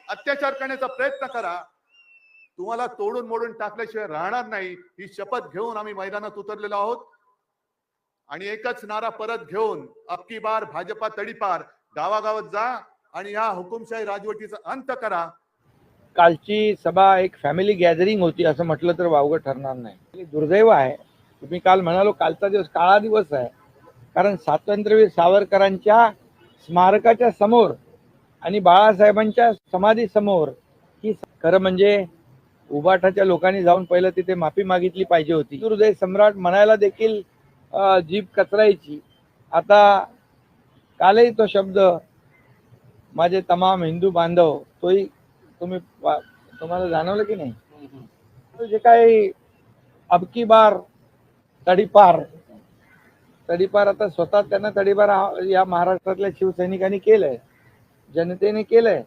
अत्याचार करण्याचा प्रयत्न करा, तुम्हाला तोडून मोडून टाकल्याशिवाय राहणार नाही, ही शपथ घेऊन आम्ही मैदानात उतरलेलो आहोत. आणि एकच नारा परत घेऊन, अबकी बार भाजपा तडीपार, गावागावात जा आणि या हुकुमशाही राजवटीचा अंत करा. कालची सभा एक फॅमिली गॅदरिंग होती असं म्हटलं तर वावगं ठरणार नाही. दुर्दैव आहे, तुम्ही काल म्हणालो कालचा दिवस काळा दिवस आहे, कारण स्वातंत्र्यवीर सावरकरांच्या स्मारकाच्या समोर आणि बाळासाहेबांच्या समाधी समोर ही खरं म्हणजे उबाठाच्या लोकांनी जाऊन पहिलं तिथे माफी मागितली पाहिजे होती. हृदय सम्राट म्हणायला देखील जीभ कचरायची. आता कालही तो शब्द माझे तमाम हिंदू बांधव, तोही तुम्हाला जाणवलं की नाही? जे काही अबकी बार तडीपार आता स्वतः त्यांना तडीपार या महाराष्ट्रातल्या शिवसैनिकांनी केलंय, जनतेने केलंय.